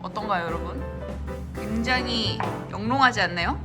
어떤가요, 여러분? 굉장히 영롱하지 않나요?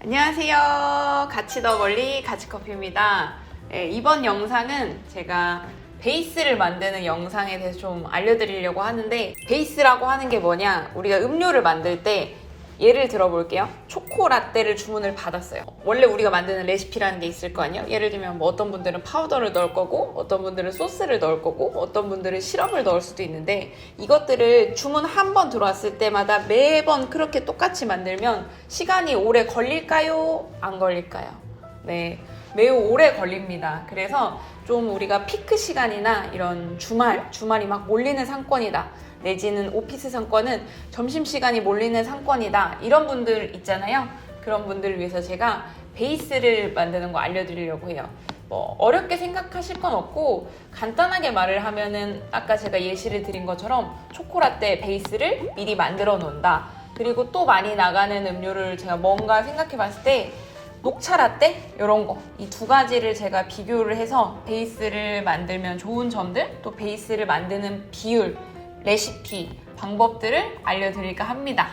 안녕하세요. 같이 더 멀리 같이커피입니다. 네, 이번 영상은 제가 베이스를 만드는 영상에 대해서 좀 알려드리려고 하는데, 베이스라고 하는 게 뭐냐, 우리가 음료를 만들 때 예를 들어볼게요. 초코라떼를 주문을 받았어요. 원래 우리가 만드는 레시피라는 게 있을 거 아니에요? 예를 들면 뭐 어떤 분들은 파우더를 넣을 거고, 어떤 분들은 소스를 넣을 거고, 어떤 분들은 시럽을 넣을 수도 있는데, 이것들을 주문 한 번 들어왔을 때마다 매번 그렇게 똑같이 만들면 시간이 오래 걸릴까요? 안 걸릴까요? 네, 매우 오래 걸립니다. 그래서 좀 우리가 피크 시간이나 이런 주말이 막 몰리는 상권이다, 내지는 오피스 상권은 점심시간이 몰리는 상권이다, 이런 분들 있잖아요. 그런 분들을 위해서 제가 베이스를 만드는 거 알려드리려고 해요. 뭐 어렵게 생각하실 건 없고, 간단하게 말을 하면은 아까 제가 예시를 드린 것처럼 초코라떼 베이스를 미리 만들어 놓는다. 그리고 또 많이 나가는 음료를 제가 뭔가 생각해 봤을 때 녹차 라떼? 이런 거, 이 두 가지를 제가 비교를 해서 베이스를 만들면 좋은 점들, 또 베이스를 만드는 비율, 레시피, 방법들을 알려드릴까 합니다.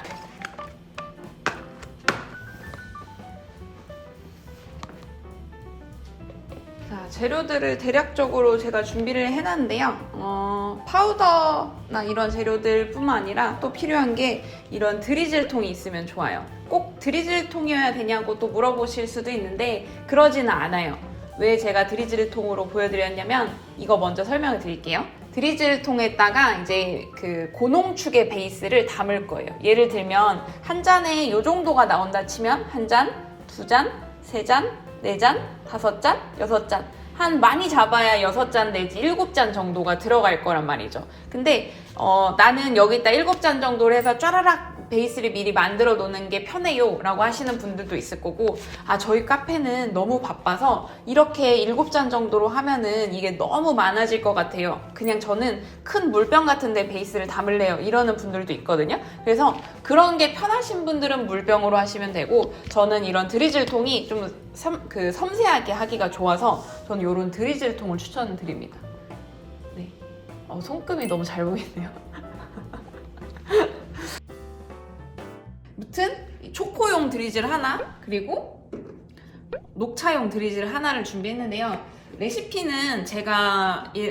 자, 재료들을 대략적으로 제가 준비를 해놨는데요. 파우더나 이런 재료들 뿐만 아니라 또 필요한 게 이런 드리즐통이 있으면 좋아요. 꼭 드리즐통이어야 되냐고 또 물어보실 수도 있는데, 그러지는 않아요. 왜 제가 드리즐통으로 보여드렸냐면, 이거 먼저 설명을 드릴게요. 드리즐통에다가 이제 그 고농축의 베이스를 담을 거예요. 예를 들면 한 잔에 이 정도가 나온다 치면 한 잔, 두 잔, 세 잔, 네 잔, 다섯 잔, 여섯 잔, 한 많이 잡아야 6잔 내지 7잔 정도가 들어갈 거란 말이죠. 근데 나는 여기다 7잔 정도를 해서 쫘라락 베이스를 미리 만들어 놓는 게 편해요 라고 하시는 분들도 있을 거고, 저희 카페는 너무 바빠서 이렇게 7잔 정도로 하면은 이게 너무 많아질 것 같아요. 그냥 저는 큰 물병 같은 데 베이스를 담을래요, 이러는 분들도 있거든요. 그래서 그런 게 편하신 분들은 물병으로 하시면 되고, 저는 이런 드리즐통이 좀 섬세하게 하기가 좋아서 저는 이런 드리즐통을 추천드립니다. 네. 손금이 너무 잘 보이네요. 무튼 초코용 드리즐 하나, 그리고 녹차용 드리즐 하나를 준비했는데요. 레시피는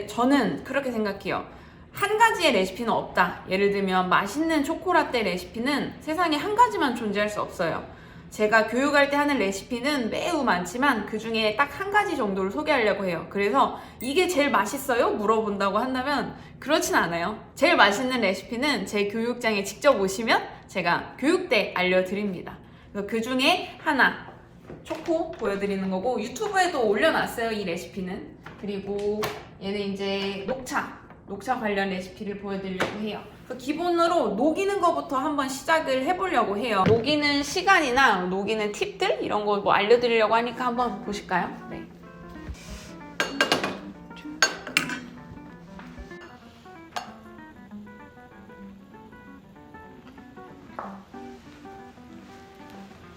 저는 그렇게 생각해요. 한 가지의 레시피는 없다. 예를 들면 맛있는 초코라떼 레시피는 세상에 한 가지만 존재할 수 없어요. 제가 교육할 때 하는 레시피는 매우 많지만 그 중에 딱 한 가지 정도를 소개하려고 해요. 그래서 이게 제일 맛있어요? 물어본다고 한다면 그렇진 않아요. 제일 맛있는 레시피는 제 교육장에 직접 오시면 제가 교육 때 알려드립니다. 그 중에 하나, 초코 보여드리는 거고, 유튜브에도 올려놨어요, 이 레시피는. 그리고 얘는 이제 녹차 관련 레시피를 보여드리려고 해요. 그래서 기본으로 녹이는 것부터 한번 시작을 해보려고 해요. 녹이는 시간이나 녹이는 팁들 이런 거 뭐 알려드리려고 하니까 한번 보실까요? 네.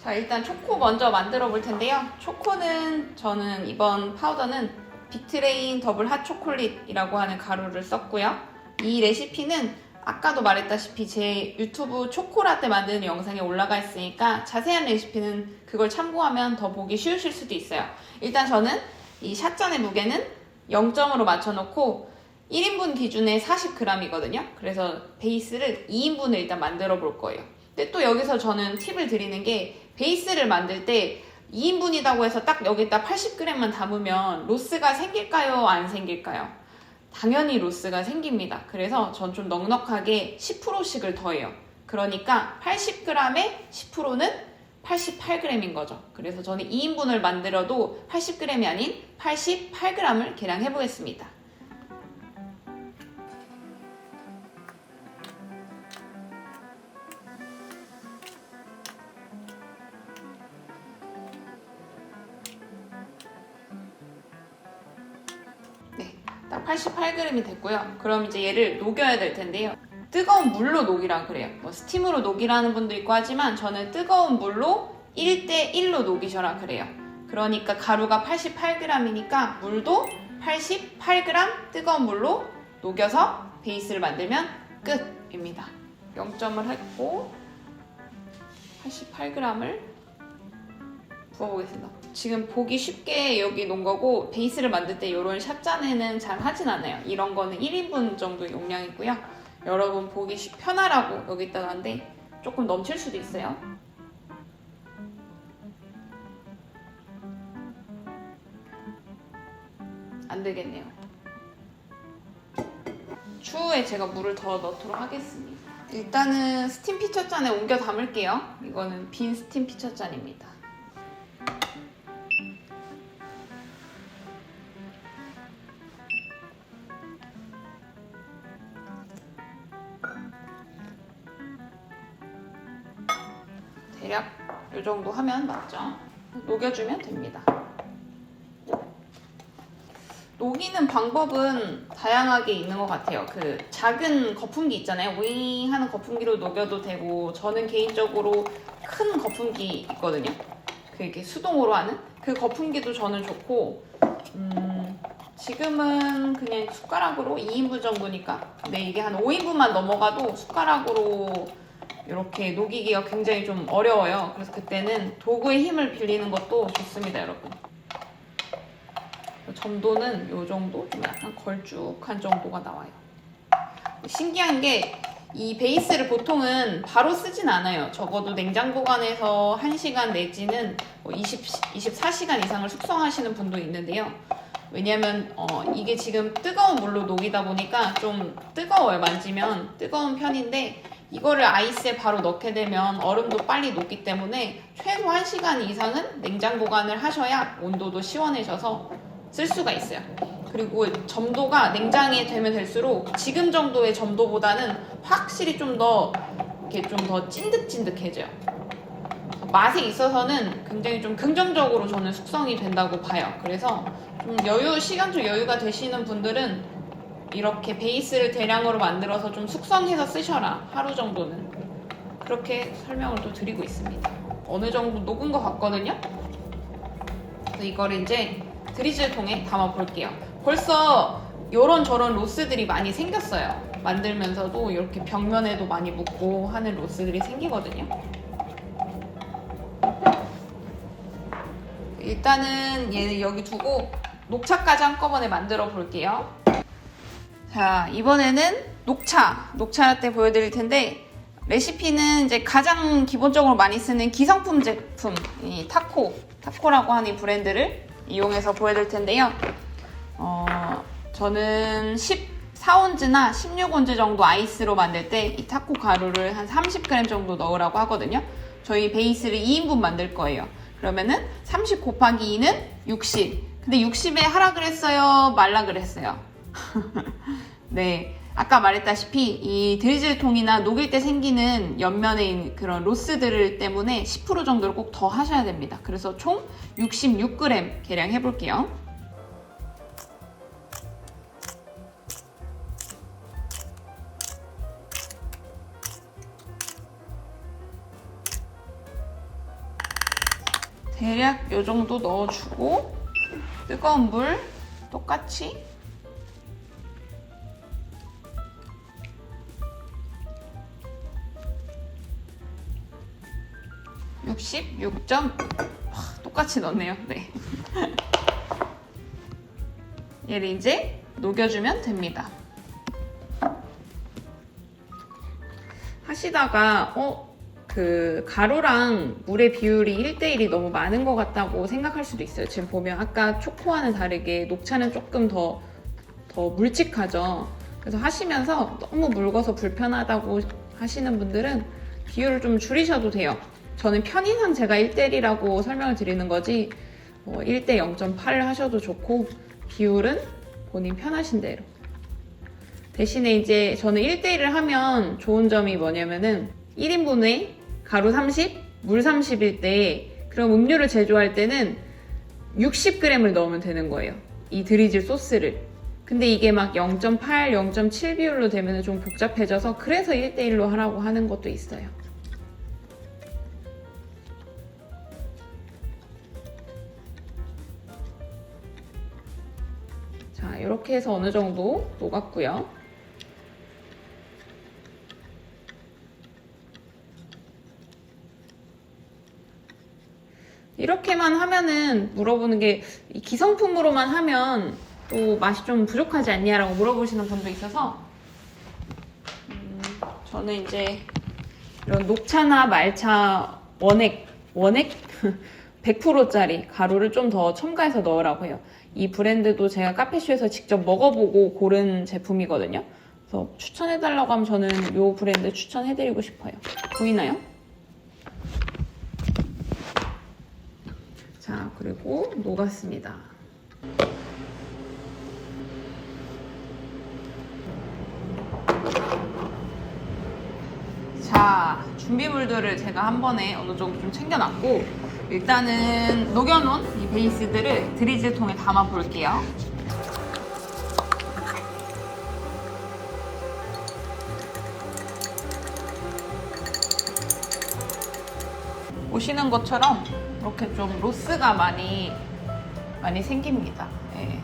자, 일단 초코 먼저 만들어 볼 텐데요. 초코는 저는 이번 파우더는 빅트레인 더블 핫 초콜릿이라고 하는 가루를 썼고요. 이 레시피는 아까도 말했다시피 제 유튜브 초코라떼 만드는 영상에 올라가 있으니까 자세한 레시피는 그걸 참고하면 더 보기 쉬우실 수도 있어요. 일단 저는 이 샷잔의 무게는 0점으로 맞춰놓고 1인분 기준에 40g이거든요. 그래서 베이스를 2인분을 일단 만들어 볼 거예요. 근데 또 여기서 저는 팁을 드리는 게, 베이스를 만들 때 2인분이라고 해서 딱 여기다 80g만 담으면 로스가 생길까요? 안 생길까요? 당연히 로스가 생깁니다. 그래서 전 좀 넉넉하게 10%씩을 더해요. 그러니까 80g에 10%는 88g인 거죠. 그래서 저는 2인분을 만들어도 80g이 아닌 88g을 계량해 보겠습니다. 딱 88g이 됐고요. 그럼 이제 얘를 녹여야 될 텐데요. 뜨거운 물로 녹이라 그래요. 뭐 스팀으로 녹이라는 분도 있고 하지만 저는 뜨거운 물로 1대1로 녹이셔라 그래요. 그러니까 가루가 88g이니까 물도 88g 뜨거운 물로 녹여서 베이스를 만들면 끝! 0.8g입니다. 0점을 했고 88g을 부어보겠습니다. 지금 보기 쉽게 여기 놓은 거고 베이스를 만들 때 이런 샷잔에는 잘 하진 않아요. 이런 거는 1인분 정도 용량이고요. 여러분 보기 편하라고 여기다 놨는데 조금 넘칠 수도 있어요. 안 되겠네요. 추후에 제가 물을 더 넣도록 하겠습니다. 일단은 스팀 피처잔에 옮겨 담을게요. 이거는 빈 스팀 피처잔입니다. 대략 이 정도 하면 맞죠? 녹여주면 됩니다. 녹이는 방법은 다양하게 있는 것 같아요. 그 작은 거품기 있잖아요. 윙 하는 거품기로 녹여도 되고, 저는 개인적으로 큰 거품기 있거든요. 그게 수동으로 하는 그 거품기도 저는 좋고, 지금은 그냥 숟가락으로 2인분 정도니까, 근데 이게 한 5인분만 넘어가도 숟가락으로 이렇게 녹이기가 굉장히 좀 어려워요. 그래서 그때는 도구의 힘을 빌리는 것도 좋습니다, 여러분. 점도는 이 정도, 좀 약간 걸쭉한 정도가 나와요. 신기한 게 이 베이스를 보통은 바로 쓰진 않아요. 적어도 냉장 보관해서 1시간 내지는 24시간 이상을 숙성하시는 분도 있는데요. 왜냐면 이게 지금 뜨거운 물로 녹이다 보니까 좀 뜨거워요. 만지면 뜨거운 편인데, 이거를 아이스에 바로 넣게 되면 얼음도 빨리 녹기 때문에 최소 1시간 이상은 냉장 보관을 하셔야 온도도 시원해져서 쓸 수가 있어요. 그리고 점도가 냉장이 되면 될수록 지금 정도의 점도보다는 확실히 좀 더 이렇게 좀 더 찐득찐득해져요. 맛에 있어서는 굉장히 좀 긍정적으로 저는 숙성이 된다고 봐요. 그래서 좀 시간적 여유가 되시는 분들은 이렇게 베이스를 대량으로 만들어서 좀 숙성해서 쓰셔라. 하루 정도는. 그렇게 설명을 또 드리고 있습니다. 어느 정도 녹은 것 같거든요. 그래서 이거를 이제 드리즐 통에 담아 볼게요. 벌써 요런저런 로스들이 많이 생겼어요. 만들면서도 이렇게 벽면에도 많이 묻고 하는 로스들이 생기거든요. 일단은 얘는 여기 두고 녹차까지 한꺼번에 만들어 볼게요. 자, 이번에는 녹차 라떼 보여드릴 텐데, 레시피는 이제 가장 기본적으로 많이 쓰는 기성품 제품, 이 타코라고 하는 이 브랜드를 이용해서 보여드릴 텐데요. 저는 14온즈나 16온즈 정도 아이스로 만들 때 이 타코 가루를 한 30g 정도 넣으라고 하거든요. 저희 베이스를 2인분 만들 거예요. 그러면은 30 곱하기 2는 60. 근데 60에 하라 그랬어요? 말라 그랬어요? 네. 아까 말했다시피 이 드리즐 통이나 녹일 때 생기는 옆면에 있는 그런 로스들 때문에 10% 정도를 꼭 더 하셔야 됩니다. 그래서 총 66g 계량 해볼게요. 대략 이 정도 넣어주고, 뜨거운 물 똑같이 66점 똑같이 넣네요. 네. 얘를 이제 녹여주면 됩니다. 하시다가 그 가루랑 물의 비율이 1대1이 너무 많은 것 같다고 생각할 수도 있어요. 지금 보면 아까 초코와는 다르게 녹차는 조금 더 묽직하죠. 그래서 하시면서 너무 묽어서 불편하다고 하시는 분들은 비율을 좀 줄이셔도 돼요. 저는 편의상 제가 1대1이라고 설명을 드리는 거지 1대 0.8을 하셔도 좋고, 비율은 본인 편하신 대로. 대신에 이제 저는 1대1을 하면 좋은 점이 뭐냐면은 1인분에 가루 30, 물 30일 때, 그럼 음료를 제조할 때는 60g을 넣으면 되는 거예요. 이 드리즐 소스를. 근데 이게 막 0.8, 0.7 비율로 되면 좀 복잡해져서, 그래서 1대1로 하라고 하는 것도 있어요. 자, 이렇게 해서 어느 정도 녹았고요. 이렇게만 하면은 물어보는 게 이 기성품으로만 하면 또 맛이 좀 부족하지 않냐라고 물어보시는 분도 있어서 저는 이제 이런 녹차나 말차 원액 100%짜리 가루를 좀 더 첨가해서 넣으라고 해요. 이 브랜드도 제가 카페쇼에서 직접 먹어보고 고른 제품이거든요. 그래서 추천해달라고 하면 저는 이 브랜드 추천해드리고 싶어요. 보이나요? 자, 그리고 녹았습니다. 자, 준비물들을 제가 한 번에 어느 정도 좀 챙겨놨고 일단은 녹여놓은 이 베이스들을 드리즐통에 담아 볼게요. 보시는 것처럼 이렇게 좀 로스가 많이 생깁니다. 예.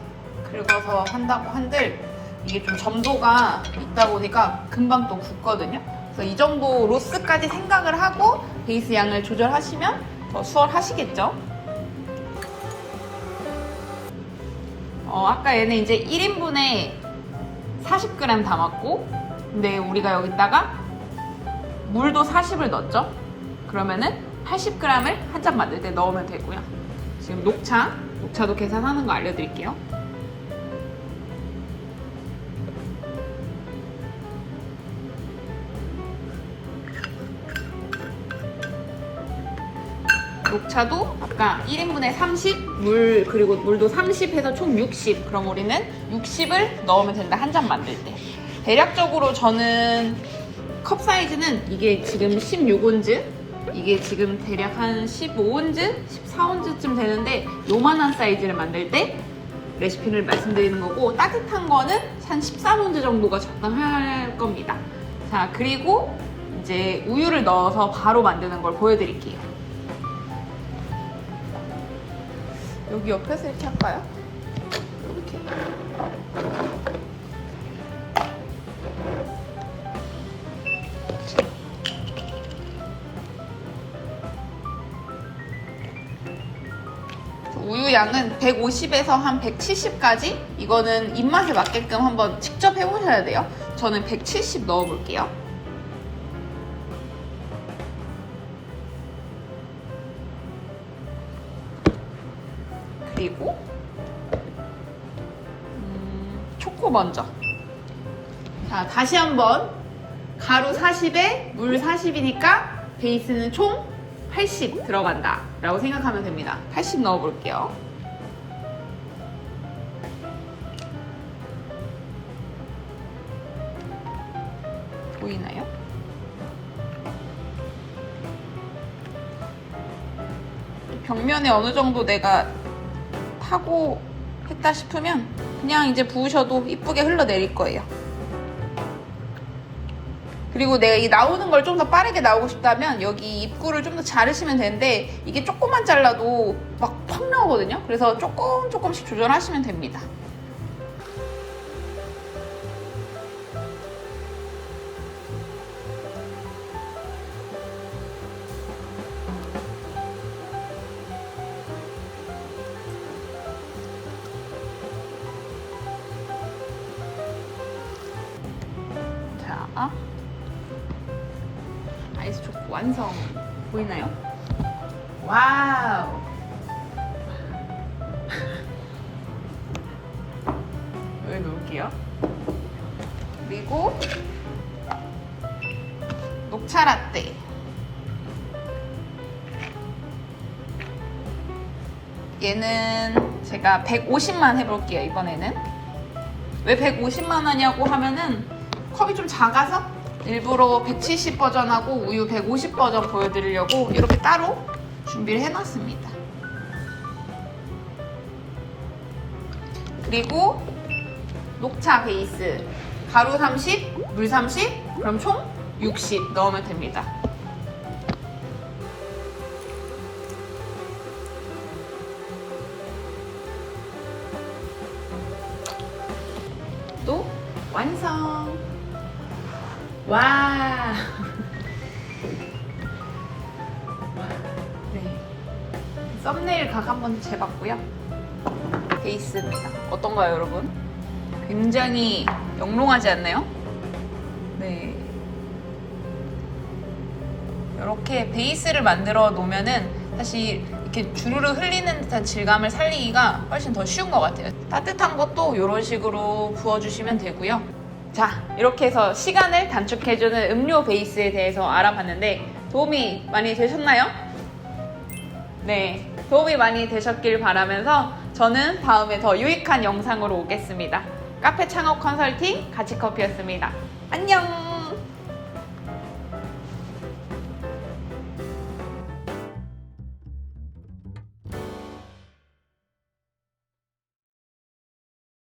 긁어서 한다고 한들 이게 좀 점도가 있다 보니까 금방 또 굳거든요. 그래서 이 정도 로스까지 생각을 하고 베이스 양을 조절하시면 더 수월하시겠죠? 아까 얘는 이제 1인분에 40g 담았고 근데 우리가 여기다가 물도 40을 넣었죠? 그러면은 80g을 한 잔 만들 때 넣으면 되고요. 지금 녹차도 계산하는 거 알려드릴게요. 녹차도 아까 1인분에 30, 그리고 물도 30 해서 총 60. 그럼 우리는 60을 넣으면 된다. 한 잔 만들 때. 대략적으로 저는 컵 사이즈는 이게 지금 16온즈, 이게 지금 대략 한 15온즈, 14온즈쯤 되는데 요만한 사이즈를 만들 때 레시피를 말씀드리는 거고 따뜻한 거는 한 13온즈 정도가 적당할 겁니다. 자, 그리고 이제 우유를 넣어서 바로 만드는 걸 보여드릴게요. 여기 옆에서 이렇게 할까요? 이렇게. 우유 양은 150에서 한 170까지 이거는 입맛에 맞게끔 한번 직접 해보셔야 돼요. 저는 170 넣어볼게요. 그리고 초코 먼저. 자, 다시 한번 가루 40에 물 40이니까 베이스는 총 80 들어간다 라고 생각하면 됩니다. 80 넣어볼게요. 보이나요? 벽면에 어느 정도 내가 타고 했다 싶으면 그냥 이제 부으셔도 이쁘게 흘러내릴 거예요. 그리고 내가 이 나오는 걸 좀 더 빠르게 나오고 싶다면 여기 입구를 좀 더 자르시면 되는데 이게 조금만 잘라도 막 팍 나오거든요. 그래서 조금씩 조절하시면 됩니다. 자, 아이스 초코 완성. 보이나요? 와우. 여기 놓을게요. 그리고 녹차 라떼. 얘는 제가 150만 해볼게요. 이번에는 왜 150만 하냐고 하면은 컵이 좀 작아서 일부러 170 버전하고 우유 150 버전 보여드리려고 이렇게 따로 준비를 해놨습니다. 그리고 녹차 베이스 가루 30, 물 30, 그럼 총 60 넣으면 됩니다. 또 완성! 와! 네. 썸네일 각 한번 재봤고요. 베이스입니다. 어떤가요, 여러분? 굉장히 영롱하지 않나요? 네. 이렇게 베이스를 만들어 놓으면은 사실 이렇게 주르르 흘리는 듯한 질감을 살리기가 훨씬 더 쉬운 것 같아요. 따뜻한 것도 이런 식으로 부어주시면 되고요. 자, 이렇게 해서 시간을 단축해주는 음료 베이스에 대해서 알아봤는데 도움이 많이 되셨나요? 네, 도움이 많이 되셨길 바라면서 저는 다음에 더 유익한 영상으로 오겠습니다. 카페 창업 컨설팅 가치커피였습니다. 안녕!